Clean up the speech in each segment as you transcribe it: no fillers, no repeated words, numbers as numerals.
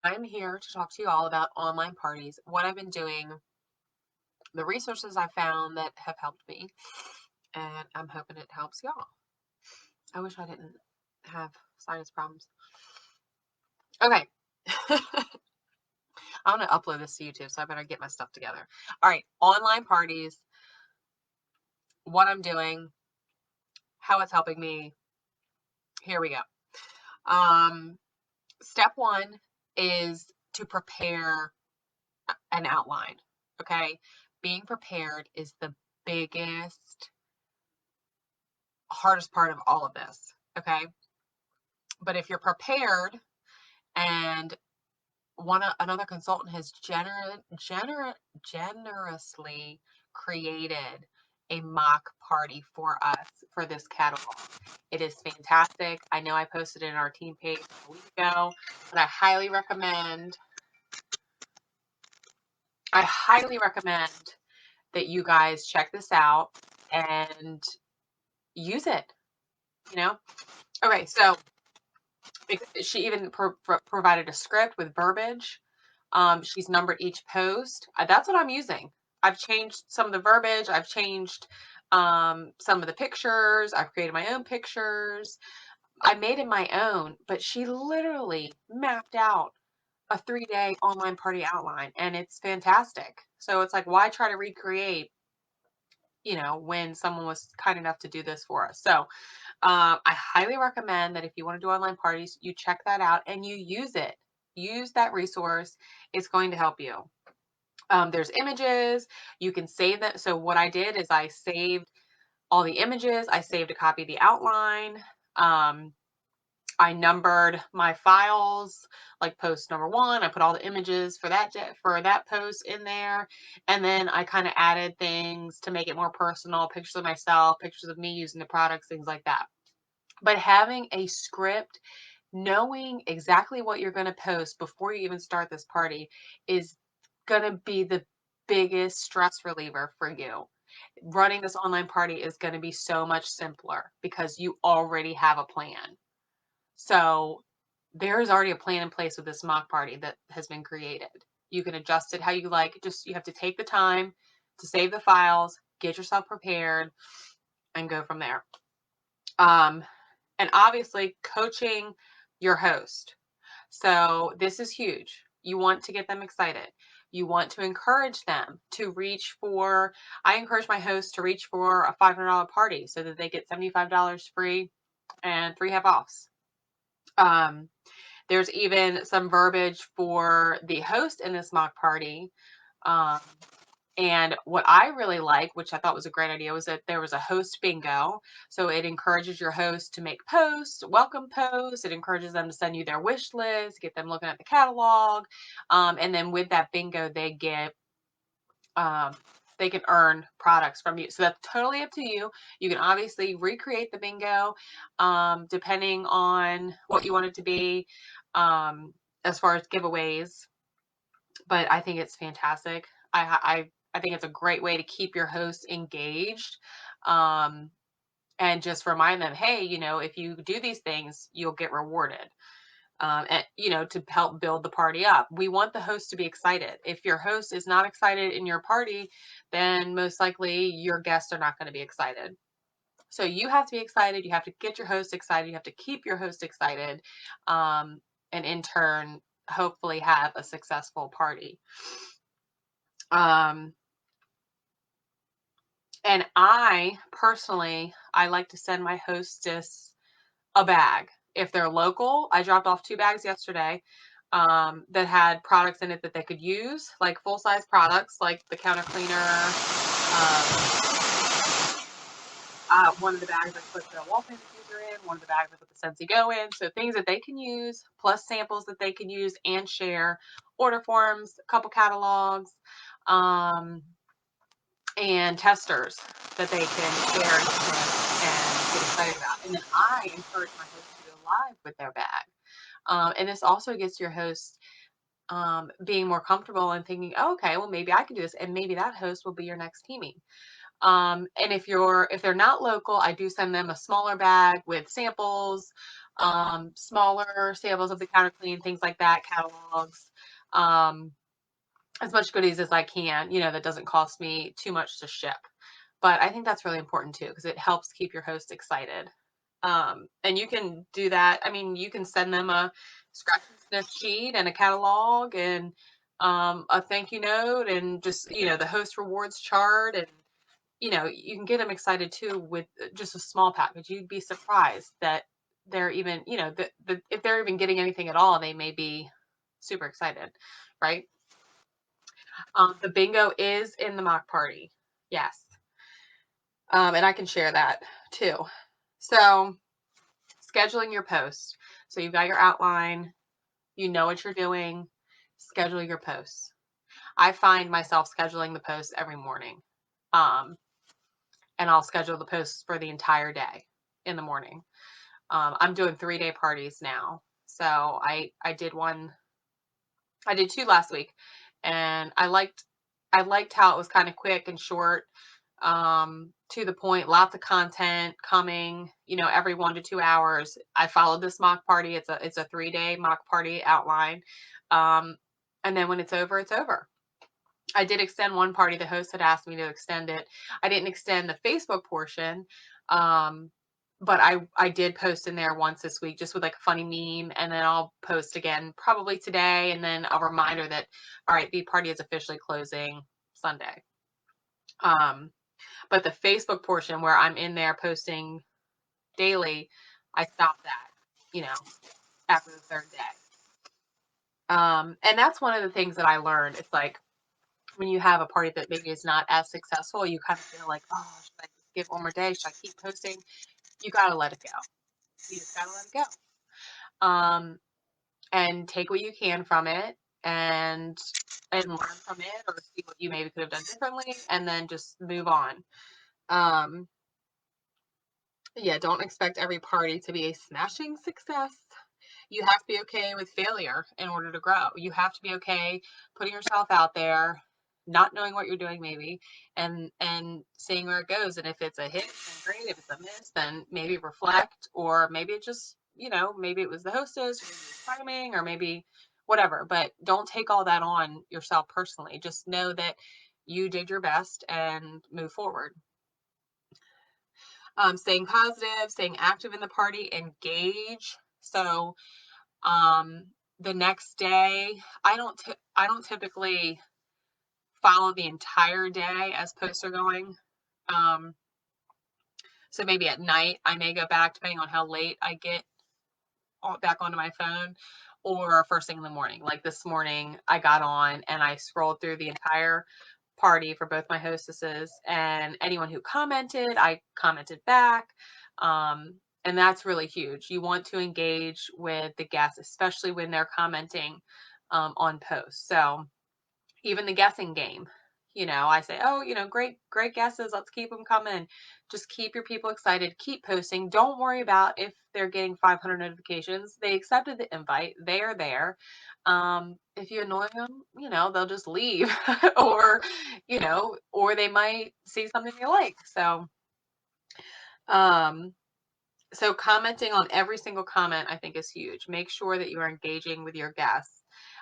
I'm here to talk to you all about online parties, what I've been doing, the resources I found that have helped me, and I'm hoping it helps y'all. I wish I didn't have sinus problems. Okay. I'm going to upload this to YouTube, so I better get my stuff together. All right. Online parties, what I'm doing, how it's helping me. Here we go. Um, Step one is to prepare an outline. Okay. Being prepared is the biggest hardest part of all of this. Okay. But if you're prepared and another consultant has generously created a mock party for us for this catalog. It is fantastic. I know I posted it in our team page a week ago, but I highly recommend that you guys check this out and use it, you know? Okay, so she even provided a script with verbiage. She's numbered each post. That's what I'm using. I've changed some of the verbiage. I've changed some of the pictures. I've created my own pictures. I made it my own, but she literally mapped out a 3-day online party outline, and it's fantastic. So it's like, why try to recreate, when someone was kind enough to do this for us? So I highly recommend that if you want to do online parties, you check that out and you use it. Use that resource. It's going to help you. There's images. You can save them. So what I did is I saved all the images. I saved a copy of the outline. Um, I numbered my files, like post number 1. I put all the images for that post in there, and then I kind of added things to make it more personal, pictures of myself, pictures of me using the products, things like that. But having a script, knowing exactly what you're going to post before you even start this party is going to be the biggest stress reliever for you. Running this online party is going to be so much simpler because you already have a plan. So there's already a plan in place with this mock party that has been created. You can adjust it how you like. Just you have to take the time to save the files, get yourself prepared, and go from there. And obviously coaching your host. So this is huge. You want to get them excited. You want to encourage them to I encourage my hosts to reach for a $500 party so that they get $75 free and 3 half offs. There's even some verbiage for the host in this mock party. Um, and what I really like, which I thought was a great idea, was that there was a host bingo. So it encourages your host to make posts, welcome posts. It encourages them to send you their wish list, get them looking at the catalog. And then with that bingo, they can earn products from you. So that's totally up to you. You can obviously recreate the bingo depending on what you want it to be as far as giveaways. But I think it's fantastic. I think it's a great way to keep your hosts engaged, um, and just remind them, hey, if you do these things, you'll get rewarded. And to help build the party up. We want the host to be excited. If your host is not excited in your party, then most likely your guests are not going to be excited. So you have to be excited. You have to get your host excited. You have to keep your host excited, um, and in turn, hopefully have a successful party. Um, and I like to send my hostess a bag. If they're local, I dropped off 2 bags yesterday that had products in it that they could use, like full-size products, like the counter cleaner. One of the bags I put the wall paint diffuser in, one of the bags I put the Scentsy Go in. So things that they can use, plus samples that they can use and share, order forms, a couple catalogs. And testers that they can share and get excited about. And then I encourage my hosts to go live with their bag. And this also gets your host being more comfortable and thinking, oh, okay, well, maybe I can do this. And maybe that host will be your next teaming. And if they're not local, I do send them a smaller bag with samples, smaller samples of the Counter Clean, things like that, catalogs, as much goodies as I can, that doesn't cost me too much to ship. But I think that's really important too, because it helps keep your host excited. And you can do that. I mean, you can send them a scratch and sniff sheet and a catalog and a thank you note and just, the host rewards chart. And, you can get them excited too with just a small package. You'd be surprised that they're even, if they're even getting anything at all, they may be super excited, right? The bingo is in the mock party. Yes. And I can share that too. So scheduling your post. So you've got your outline, you know what you're doing, schedule your posts. I find myself scheduling the posts every morning. And I'll schedule the posts for the entire day in the morning. I'm doing 3-day parties now. So I did two last week, and I liked how it was kind of quick and short, to the point, lots of content coming, every 1 to 2 hours. I followed this mock party. It's a 3-day mock party outline. And then when it's over, it's over. I did extend one party. The host had asked me to extend it. I didn't extend the Facebook portion. But I did post in there once this week, just with like a funny meme, and then I'll post again probably today, and then a reminder that, all right, the party is officially closing Sunday. But the Facebook portion where I'm in there posting daily, I stopped that, after the 3rd day. And that's one of the things that I learned. It's like when you have a party that maybe is not as successful, you kind of feel like, oh, should I just give one more day? Should I keep posting? You got to let it go. You just got to let it go. And take what you can from it and learn from it, or see what you maybe could have done differently, and then just move on. Yeah, don't expect every party to be a smashing success. You have to be okay with failure in order to grow. You have to be okay putting yourself out there, not knowing what you're doing maybe, and seeing where it goes. And if it's a hit, then great. If it's a miss, then maybe reflect, or maybe it just, maybe it was the hostess, or maybe it was timing, or maybe whatever. But don't take all that on yourself personally. Just know that you did your best and move forward. Staying positive, staying active in the party, engage. So the next day, I don't typically follow the entire day as posts are going. So maybe at night I may go back, depending on how late I get back onto my phone, or first thing in the morning. Like this morning, I got on and I scrolled through the entire party for both my hostesses, and anyone who commented, I commented back. And that's really huge. You want to engage with the guests, especially when they're commenting on posts. So even the guessing game, I say, oh, great guesses. Let's keep them coming. Just keep your people excited. Keep posting. Don't worry about if they're getting 500 notifications. They accepted the invite. They are there. If you annoy them, they'll just leave or, or they might see something they like. So commenting on every single comment, I think, is huge. Make sure that you are engaging with your guests.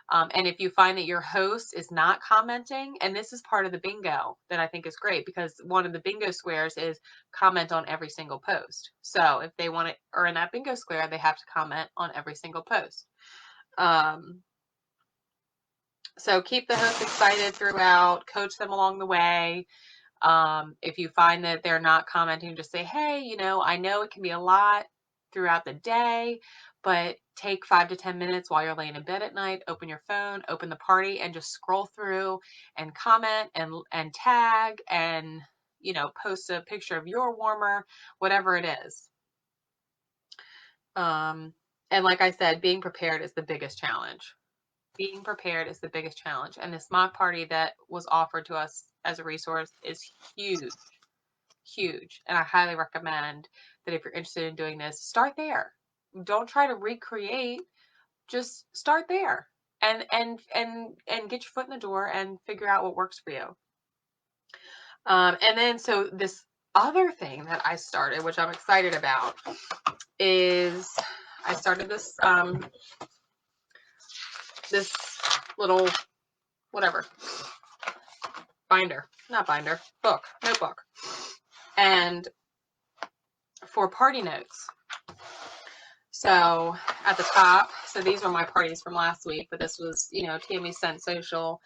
And if you find that your host is not commenting, and this is part of the bingo that I think is great, because one of the bingo squares is comment on every single post. So if they want to earn that bingo square, they have to comment on every single post. So keep the host excited throughout, coach them along the way. If you find that they're not commenting, just say, hey, I know it can be a lot throughout the day, but take 5 to 10 minutes while you're laying in bed at night, open your phone, open the party, and just scroll through and comment and tag and, post a picture of your warmer, whatever it is. And like I said, being prepared is the biggest challenge. Being prepared is the biggest challenge. And this mock party that was offered to us as a resource is huge. Huge. And I highly recommend that if you're interested in doing this, start there. Don't try to recreate, just start there and get your foot in the door and figure out what works for you. And then so this other thing that I started, which I'm excited about, is I started this, this little, whatever, notebook. And for party notes. So at the top, so these were my parties from last week, but this was, you know, Tammy sent social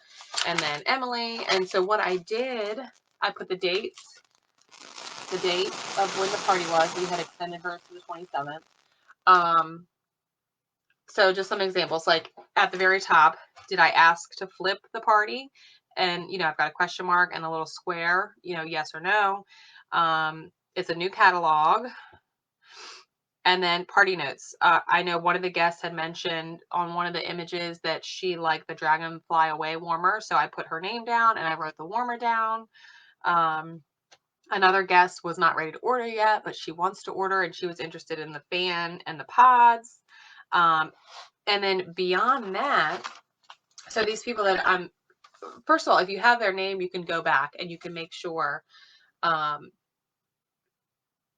and then Emily. And so what I did, I put the date of when the party was. We had extended hers to the 27th. So just some examples, like at the very top, did I ask to flip the party? And, you know, I've got a question mark and a little square, you know, yes or no. It's a new catalog. And then party notes. I know one of the guests had mentioned on one of the images that she liked the Dragonfly Away warmer. So I put her name down and I wrote the warmer down. Another guest was not ready to order yet, but she wants to order and she was interested in the fan and the pods. And then beyond that, so these people that first of all, if you have their name, you can go back and you can make sure,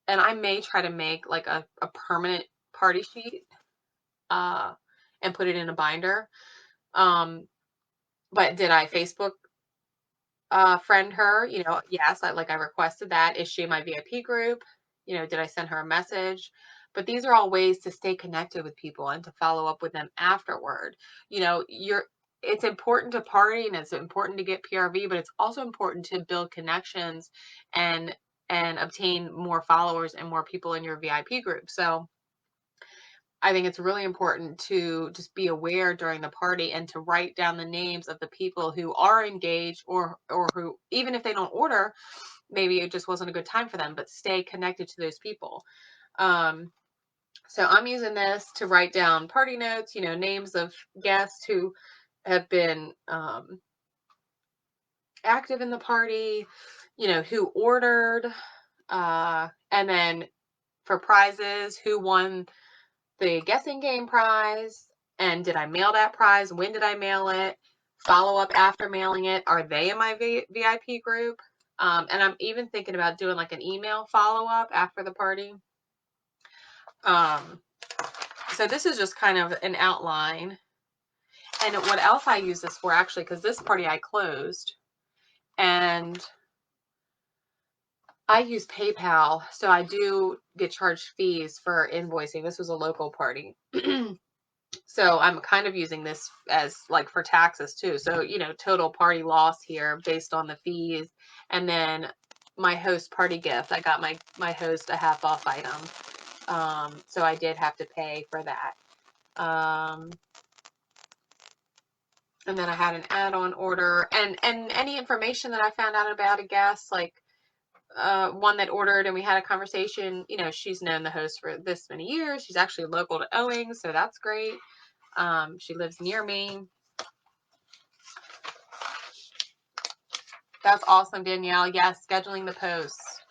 and I may try to make like a permanent party sheet, and put it in a binder. But did I Facebook friend her? You know, yes, I requested that. Is she in my VIP group? You know, did I send her a message? But these are all ways to stay connected with people and to follow up with them afterward. You know, it's important to party and it's important to get PRV, but it's also important to build connections and obtain more followers and more people in your VIP group. So I think it's really important to just be aware during the party and to write down the names of the people who are engaged or who, even if they don't order, maybe it just wasn't a good time for them, but stay connected to those people. So I'm using this to write down party notes, you know, names of guests who have been active in the party, you know, who ordered, and then for prizes, who won the guessing game prize, and did I mail that prize? When did I mail it? Follow up after mailing it. Are they in my VIP group? And I'm even thinking about doing like an email follow up after the party. So this is just kind of an outline. And what else I use this for, actually, because this party I closed, and I use PayPal, so I do get charged fees for invoicing. This was a local party. So I'm kind of using this as like for taxes too. So, you know, total party loss here based on the fees. And then my host party gift, I got my host a half off item. So I did have to pay for that. And then I had an add-on order and any information that I found out about a guest, like one that ordered and we had a conversation, you know, she's known the host for this many years. She's actually local to Owings, so that's great. She lives near me. That's awesome, Danielle. Yes, scheduling the posts.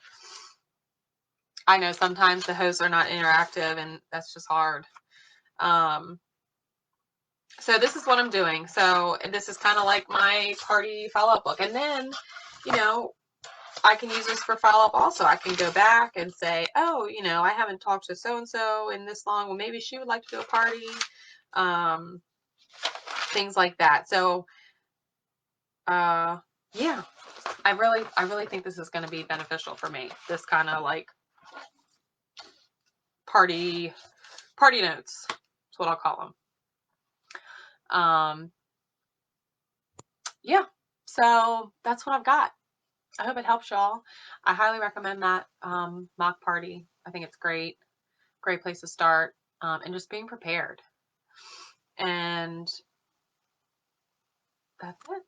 I know sometimes the hosts are not interactive and that's just hard. So this is what I'm doing. So this is kind of like my party follow-up book. And then, you know, I can use this for follow-up also. I can go back and say, oh, you know, I haven't talked to so-and-so in this long. Well, maybe she would like to do a party. Things like that. So, yeah, I really think this is going to be beneficial for me. This kind of like party notes. That's what I'll call them. Yeah, so that's what I've got. I hope it helps y'all. I highly recommend that mock party. I think it's great place to start, and just being prepared. And that's it.